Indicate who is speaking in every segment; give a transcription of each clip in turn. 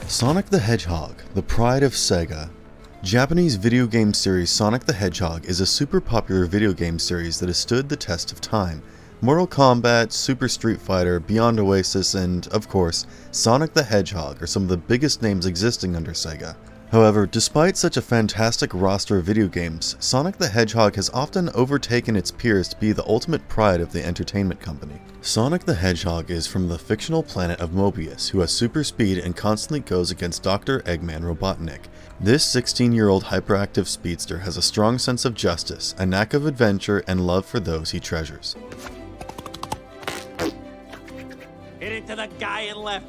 Speaker 1: Sonic the Hedgehog, the pride of Sega. Japanese video game series Sonic the Hedgehog is a super popular video game series that has stood the test of time. Mortal Kombat, Super Street Fighter, Beyond Oasis, and, of course, Sonic the Hedgehog are some of the biggest names existing under Sega. However, despite such a fantastic roster of video games, Sonic the Hedgehog has often overtaken its peers to be the ultimate pride of the entertainment company. Sonic the Hedgehog is from the fictional planet of Mobius, who has super speed and constantly goes against Dr. Eggman Robotnik. This 16-year-old hyperactive speedster has a strong sense of justice, a knack of adventure, and love for those he treasures.
Speaker 2: Hit it to the guy in left.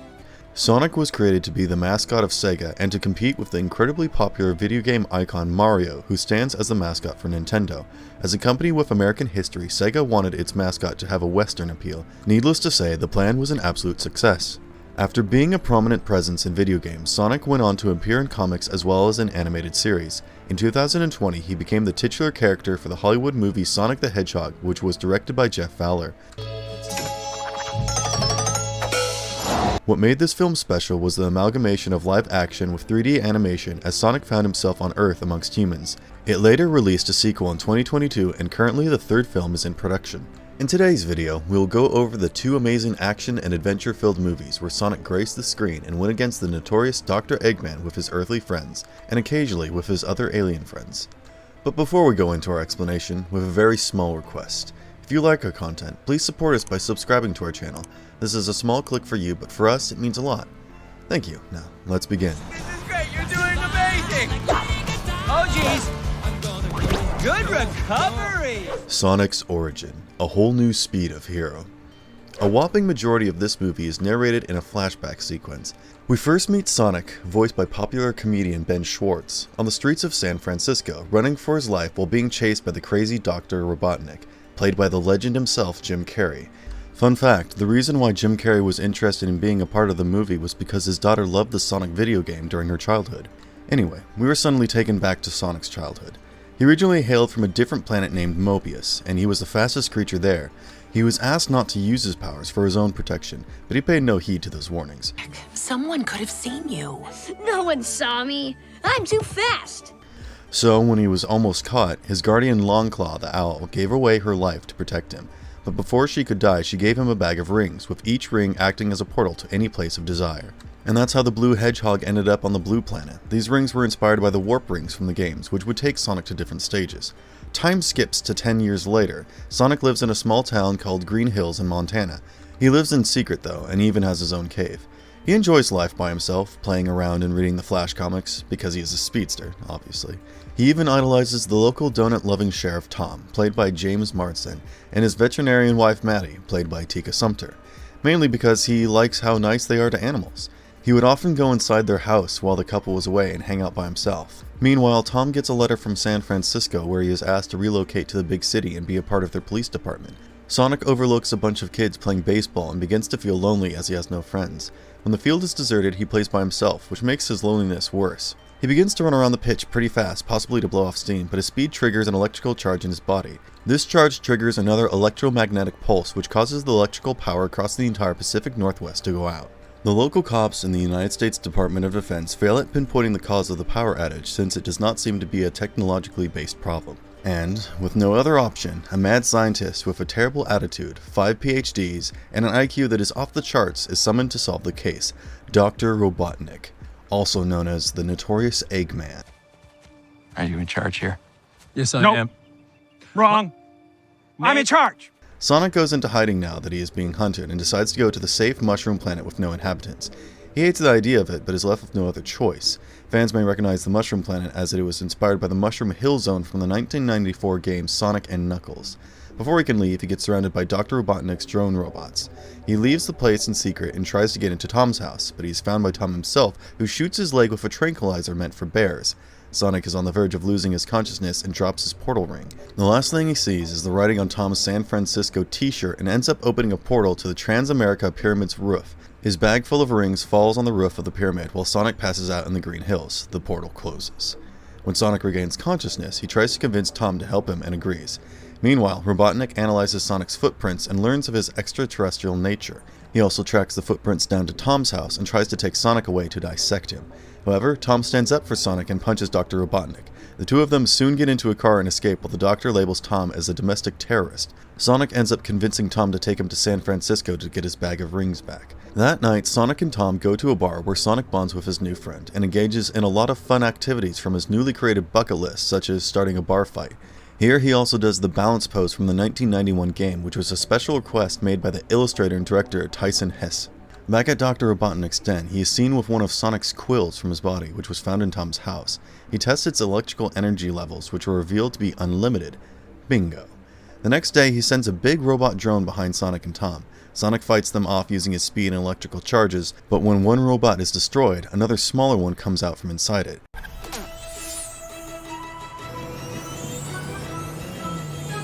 Speaker 1: Sonic was created to be the mascot of Sega and to compete with the incredibly popular video game icon Mario, who stands as the mascot for Nintendo. As a company with American history, Sega wanted its mascot to have a Western appeal. Needless to say, the plan was an absolute success. After being a prominent presence in video games, Sonic went on to appear in comics as well as in animated series. In 2020, he became the titular character for the Hollywood movie Sonic the Hedgehog, which was directed by Jeff Fowler. What made this film special was the amalgamation of live action with 3D animation as Sonic found himself on Earth amongst humans. It later released a sequel in 2022 and currently the third film is in production. In today's video, we will go over the two amazing action and adventure filled movies where Sonic graced the screen and went against the notorious Dr. Eggman with his earthly friends, and occasionally with his other alien friends. But before we go into our explanation, we have a very small request. If you like our content, please support us by subscribing to our channel. This is a small click for you, but for us, it means a lot. Thank you. Now, let's begin.
Speaker 2: This is great. You're doing amazing. Oh, jeez. Good recovery.
Speaker 1: Sonic's origin, a whole new speed of hero. A whopping majority of this movie is narrated in a flashback sequence. We first meet Sonic, voiced by popular comedian Ben Schwartz, on the streets of San Francisco, running for his life while being chased by the crazy Dr. Robotnik, played by the legend himself, Jim Carrey. Fun fact, the reason why Jim Carrey was interested in being a part of the movie was because his daughter loved the Sonic video game during her childhood. Anyway, we were suddenly taken back to Sonic's childhood. He originally hailed from a different planet named Mobius, and he was the fastest creature there. He was asked not to use his powers for his own protection, but he paid no heed to those warnings.
Speaker 3: Someone could have seen you.
Speaker 4: No one saw me. I'm too fast.
Speaker 1: So, when he was almost caught, his guardian Longclaw the owl gave away her life to protect him. But before she could die, she gave him a bag of rings, with each ring acting as a portal to any place of desire. And that's how the blue hedgehog ended up on the blue planet. These rings were inspired by the warp rings from the games, which would take Sonic to different stages. Time skips to 10 years later. Sonic lives in a small town called Green Hills in Montana. He lives in secret though, and even has his own cave. He enjoys life by himself, playing around and reading the Flash comics, because he is a speedster, obviously. He even idolizes the local donut-loving Sheriff Tom, played by James Marsden, and his veterinarian wife Maddie, played by Tika Sumpter, mainly because he likes how nice they are to animals. He would often go inside their house while the couple was away and hang out by himself. Meanwhile, Tom gets a letter from San Francisco where he is asked to relocate to the big city and be a part of their police department. Sonic overlooks a bunch of kids playing baseball and begins to feel lonely as he has no friends. When the field is deserted, he plays by himself, which makes his loneliness worse. He begins to run around the pitch pretty fast, possibly to blow off steam, but his speed triggers an electrical charge in his body. This charge triggers another electromagnetic pulse, which causes the electrical power across the entire Pacific Northwest to go out. The local cops in the United States Department of Defense fail at pinpointing the cause of the power outage since it does not seem to be a technologically based problem. And, with no other option, a mad scientist with a terrible attitude, 5 PhDs, and an IQ that is off the charts is summoned to solve the case, Dr. Robotnik, also known as the notorious Eggman.
Speaker 5: Are you in charge here?
Speaker 6: Yes, I
Speaker 2: Nope.
Speaker 6: am.
Speaker 2: Wrong. I'm in charge.
Speaker 1: Sonic goes into hiding now that he is being hunted and decides to go to the safe mushroom planet with no inhabitants. He hates the idea of it, but is left with no other choice. Fans may recognize the mushroom planet as it was inspired by the Mushroom Hill Zone from the 1994 game Sonic and Knuckles. Before he can leave, he gets surrounded by Dr. Robotnik's drone robots. He leaves the place in secret and tries to get into Tom's house, but he is found by Tom himself, who shoots his leg with a tranquilizer meant for bears. Sonic is on the verge of losing his consciousness and drops his portal ring. The last thing he sees is the writing on Tom's San Francisco t-shirt and ends up opening a portal to the Transamerica Pyramid's roof. His bag full of rings falls on the roof of the pyramid while Sonic passes out in the Green Hills. The portal closes. When Sonic regains consciousness, he tries to convince Tom to help him and agrees. Meanwhile, Robotnik analyzes Sonic's footprints and learns of his extraterrestrial nature. He also tracks the footprints down to Tom's house and tries to take Sonic away to dissect him. However, Tom stands up for Sonic and punches Dr. Robotnik. The two of them soon get into a car and escape while the doctor labels Tom as a domestic terrorist. Sonic ends up convincing Tom to take him to San Francisco to get his bag of rings back. That night, Sonic and Tom go to a bar where Sonic bonds with his new friend and engages in a lot of fun activities from his newly created bucket list, such as starting a bar fight. Here he also does the balance pose from the 1991 game, which was a special request made by the illustrator and director Tyson Hesse. Back at Dr. Robotnik's den, he is seen with one of Sonic's quills from his body, which was found in Tom's house. He tests its electrical energy levels, which were revealed to be unlimited. Bingo. The next day, he sends a big robot drone behind Sonic and Tom. Sonic fights them off using his speed and electrical charges, but when one robot is destroyed, another smaller one comes out from inside it.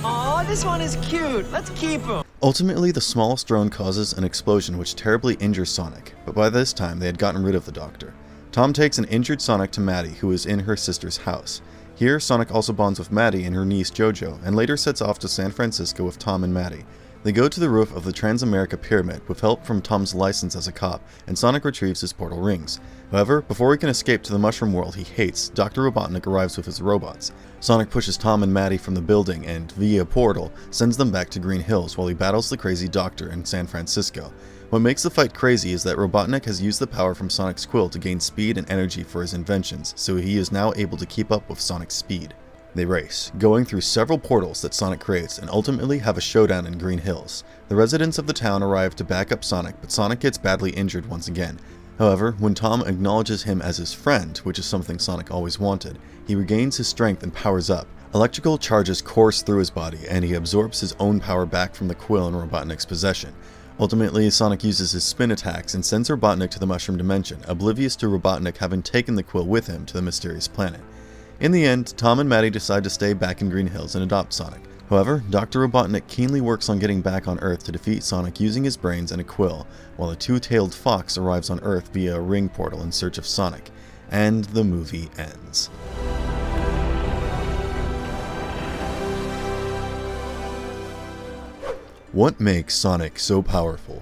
Speaker 2: Aw, this one is cute. Let's keep him.
Speaker 1: Ultimately, the smallest drone causes an explosion which terribly injures Sonic, but by this time they had gotten rid of the Doctor. Tom takes an injured Sonic to Maddie, who is in her sister's house. Here, Sonic also bonds with Maddie and her niece JoJo, and later sets off to San Francisco with Tom and Maddie. They go to the roof of the Transamerica Pyramid with help from Tom's license as a cop, and Sonic retrieves his portal rings. However, before he can escape to the mushroom world he hates, Dr. Robotnik arrives with his robots. Sonic pushes Tom and Maddie from the building and, via portal, sends them back to Green Hills while he battles the crazy Doctor in San Francisco. What makes the fight crazy is that Robotnik has used the power from Sonic's quill to gain speed and energy for his inventions, so he is now able to keep up with Sonic's speed. They race, going through several portals that Sonic creates and ultimately have a showdown in Green Hills. The residents of the town arrive to back up Sonic, but Sonic gets badly injured once again. However, when Tom acknowledges him as his friend, which is something Sonic always wanted, he regains his strength and powers up. Electrical charges course through his body, and he absorbs his own power back from the quill in Robotnik's possession. Ultimately, Sonic uses his spin attacks and sends Robotnik to the Mushroom Dimension, oblivious to Robotnik having taken the quill with him to the mysterious planet. In the end, Tom and Maddie decide to stay back in Green Hills and adopt Sonic. However, Dr. Robotnik keenly works on getting back on Earth to defeat Sonic using his brains and a quill, while a two-tailed fox arrives on Earth via a ring portal in search of Sonic. And the movie ends. What makes Sonic so powerful?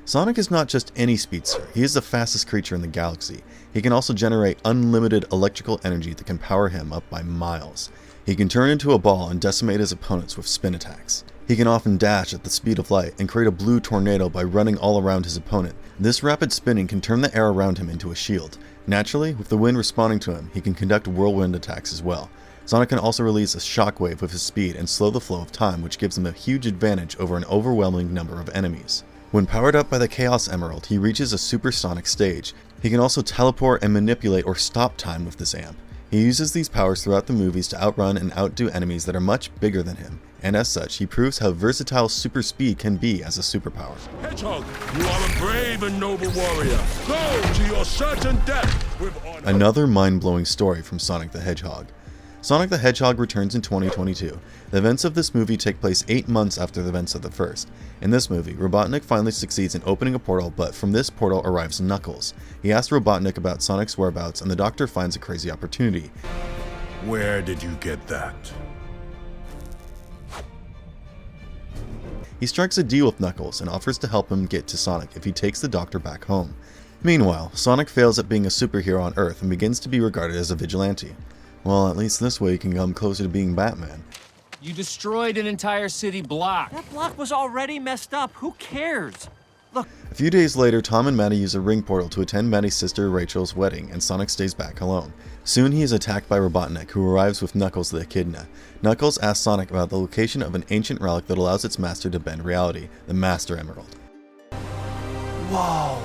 Speaker 1: Sonic is not just any speedster, he is the fastest creature in the galaxy. He can also generate unlimited electrical energy that can power him up by miles. He can turn into a ball and decimate his opponents with spin attacks. He can often dash at the speed of light and create a blue tornado by running all around his opponent. This rapid spinning can turn the air around him into a shield. Naturally, with the wind responding to him, he can conduct whirlwind attacks as well. Sonic can also release a shockwave with his speed and slow the flow of time, which gives him a huge advantage over an overwhelming number of enemies. When powered up by the Chaos Emerald, he reaches a supersonic stage. He can also teleport and manipulate or stop time with this amp. He uses these powers throughout the movies to outrun and outdo enemies that are much bigger than him, and as such, he proves how versatile super speed can be as a superpower.
Speaker 6: Hedgehog, you are a brave and noble warrior. Go to your certain death with honor.
Speaker 1: Another mind-blowing story from Sonic the Hedgehog. Sonic the Hedgehog returns in 2022. The events of this movie take place 8 months after the events of the first. In this movie, Robotnik finally succeeds in opening a portal, but from this portal arrives Knuckles. He asks Robotnik about Sonic's whereabouts, and the Doctor finds a crazy opportunity.
Speaker 6: Where did you get that?
Speaker 1: He strikes a deal with Knuckles and offers to help him get to Sonic if he takes the Doctor back home. Meanwhile, Sonic fails at being a superhero on Earth and begins to be regarded as a vigilante. Well, at least this way he can come closer to being Batman.
Speaker 7: You destroyed an entire city block.
Speaker 2: That block was already messed up. Who cares? Look.
Speaker 1: A few days later, Tom and Maddie use a ring portal to attend Maddie's sister Rachel's wedding, and Sonic stays back alone. Soon he is attacked by Robotnik, who arrives with Knuckles the Echidna. Knuckles asks Sonic about the location of an ancient relic that allows its master to bend reality, the Master Emerald.
Speaker 2: Whoa.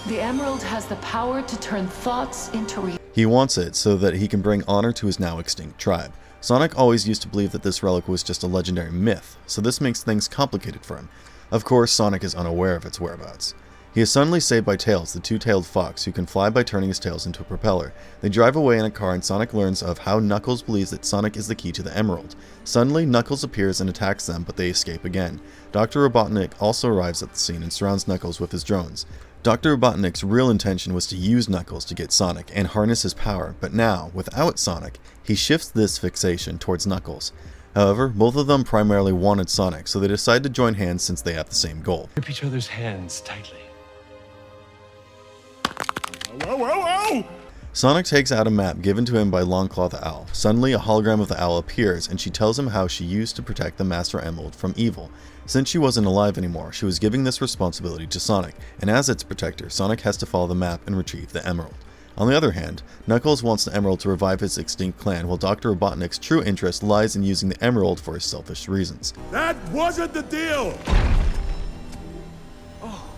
Speaker 3: The emerald has the power to turn thoughts into reality.
Speaker 1: He wants it so that he can bring honor to his now extinct tribe. Sonic always used to believe that this relic was just a legendary myth, so this makes things complicated for him. Of course, Sonic is unaware of its whereabouts. He is suddenly saved by Tails, the two-tailed fox, who can fly by turning his tails into a propeller. They drive away in a car and Sonic learns of how Knuckles believes that Sonic is the key to the emerald. Suddenly, Knuckles appears and attacks them, but they escape again. Dr. Robotnik also arrives at the scene and surrounds Knuckles with his drones. Dr. Robotnik's real intention was to use Knuckles to get Sonic and harness his power, but now, without Sonic, he shifts this fixation towards Knuckles. However, both of them primarily wanted Sonic, so they decide to join hands since they have the same goal.
Speaker 8: Grip each other's hands tightly.
Speaker 6: Whoa, whoa, whoa!
Speaker 1: Sonic takes out a map given to him by Longclaw the Owl. Suddenly, a hologram of the owl appears, and she tells him how she used to protect the Master Emerald from evil. Since she wasn't alive anymore, she was giving this responsibility to Sonic, and as its protector, Sonic has to follow the map and retrieve the emerald. On the other hand, Knuckles wants the emerald to revive his extinct clan, while Dr. Robotnik's true interest lies in using the emerald for his selfish reasons.
Speaker 6: That wasn't the deal!
Speaker 8: Oh,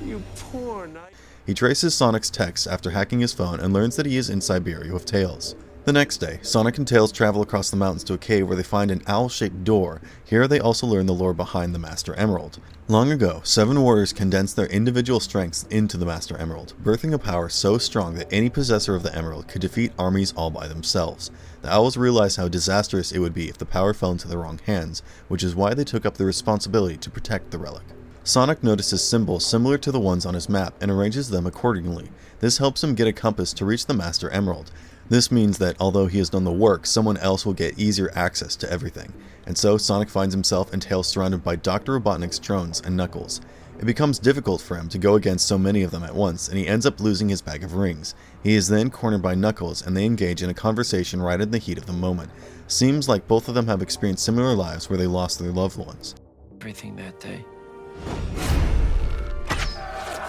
Speaker 8: you poor knight.
Speaker 1: He traces Sonic's text after hacking his phone and learns that he is in Siberia with Tails. The next day, Sonic and Tails travel across the mountains to a cave where they find an owl-shaped door. Here they also learn the lore behind the Master Emerald. Long ago, 7 warriors condensed their individual strengths into the Master Emerald, birthing a power so strong that any possessor of the emerald could defeat armies all by themselves. The owls realized how disastrous it would be if the power fell into the wrong hands, which is why they took up the responsibility to protect the relic. Sonic notices symbols similar to the ones on his map and arranges them accordingly. This helps him get a compass to reach the Master Emerald. This means that although he has done the work, someone else will get easier access to everything. And so Sonic finds himself and Tails surrounded by Dr. Robotnik's drones and Knuckles. It becomes difficult for him to go against so many of them at once, and he ends up losing his bag of rings. He is then cornered by Knuckles, and they engage in a conversation right in the heat of the moment. Seems like both of them have experienced similar lives where they lost their loved ones.
Speaker 5: Everything that day.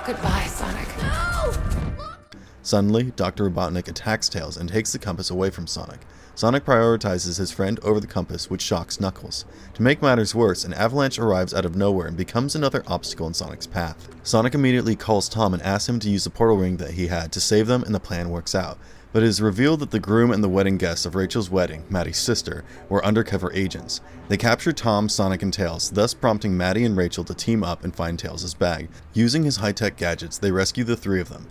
Speaker 3: Goodbye, Sonic.
Speaker 1: Suddenly, Dr. Robotnik attacks Tails and takes the compass away from Sonic. Sonic prioritizes his friend over the compass, which shocks Knuckles. To make matters worse, an avalanche arrives out of nowhere and becomes another obstacle in Sonic's path. Sonic immediately calls Tom and asks him to use the portal ring that he had to save them, and the plan works out. But it is revealed that the groom and the wedding guests of Rachel's wedding, Maddie's sister, were undercover agents. They capture Tom, Sonic, and Tails, thus prompting Maddie and Rachel to team up and find Tails' bag. Using his high-tech gadgets, they rescue the 3 of them.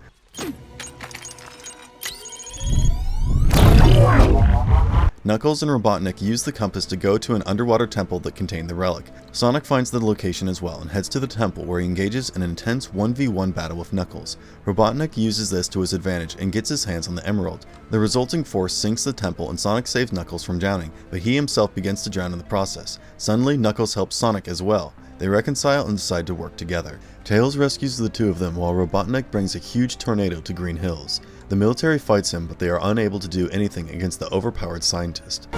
Speaker 1: Knuckles and Robotnik use the compass to go to an underwater temple that contained the relic. Sonic finds the location as well and heads to the temple where he engages in an intense 1v1 battle with Knuckles. Robotnik uses this to his advantage and gets his hands on the emerald. The resulting force sinks the temple and Sonic saves Knuckles from drowning, but he himself begins to drown in the process. Suddenly, Knuckles helps Sonic as well. They reconcile and decide to work together. Tails rescues the 2 of them while Robotnik brings a huge tornado to Green Hills. The military fights him, but they are unable to do anything against the overpowered scientist.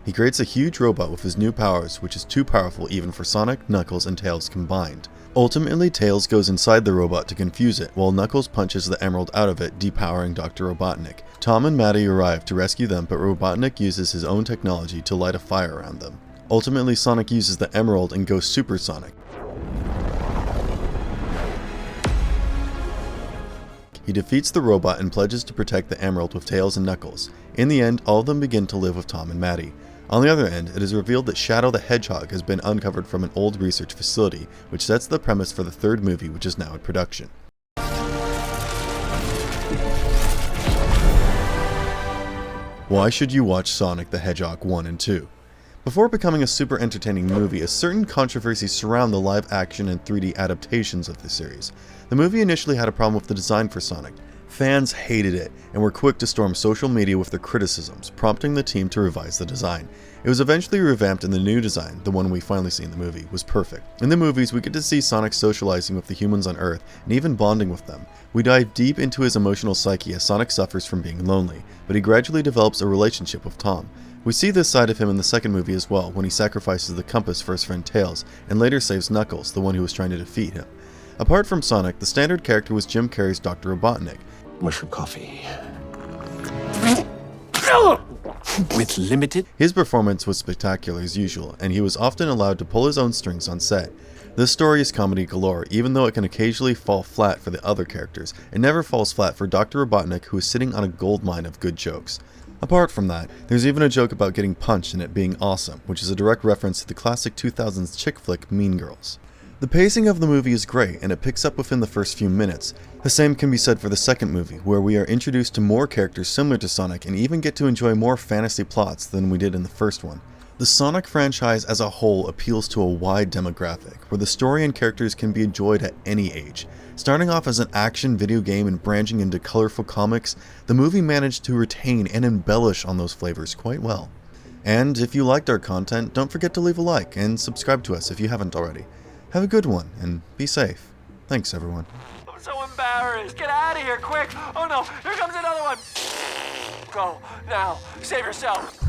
Speaker 1: He creates a huge robot with his new powers, which is too powerful even for Sonic, Knuckles, and Tails combined. Ultimately, Tails goes inside the robot to confuse it, while Knuckles punches the emerald out of it, depowering Dr. Robotnik. Tom and Maddie arrive to rescue them, but Robotnik uses his own technology to light a fire around them. Ultimately, Sonic uses the emerald and goes supersonic. He defeats the robot and pledges to protect the emerald with Tails and Knuckles. In the end, all of them begin to live with Tom and Maddie. On the other end, it is revealed that Shadow the Hedgehog has been uncovered from an old research facility, which sets the premise for the 3rd movie, which is now in production. Why should you watch Sonic the Hedgehog 1 and 2? Before becoming a super entertaining movie, a certain controversy surround the live-action and 3D adaptations of the series. The movie initially had a problem with the design for Sonic. Fans hated it, and were quick to storm social media with their criticisms, prompting the team to revise the design. It was eventually revamped, and the new design, the one we finally see in the movie, was perfect. In the movies, we get to see Sonic socializing with the humans on Earth, and even bonding with them. We dive deep into his emotional psyche as Sonic suffers from being lonely, but he gradually develops a relationship with Tom. We see this side of him in the second movie as well, when he sacrifices the compass for his friend Tails, and later saves Knuckles, the one who was trying to defeat him. Apart from Sonic, the standard character was Jim Carrey's Dr. Robotnik.
Speaker 8: Mushroom coffee. With limited.
Speaker 1: His performance was spectacular as usual, and he was often allowed to pull his own strings on set. This story is comedy galore, even though it can occasionally fall flat for the other characters. It never falls flat for Dr. Robotnik, who is sitting on a goldmine of good jokes. Apart from that, there's even a joke about getting punched and it being awesome, which is a direct reference to the classic 2000s chick flick Mean Girls. The pacing of the movie is great, and it picks up within the first few minutes. The same can be said for the second movie, where we are introduced to more characters similar to Sonic and even get to enjoy more fantasy plots than we did in the first one. The Sonic franchise as a whole appeals to a wide demographic, where the story and characters can be enjoyed at any age. Starting off as an action video game and branching into colorful comics, the movie managed to retain and embellish on those flavors quite well. And if you liked our content, don't forget to leave a like and subscribe to us if you haven't already. Have a good one, and be safe. Thanks, everyone.
Speaker 9: I'm so embarrassed. Get out of here, quick. Oh no, here comes another one. Go, now. Save yourself.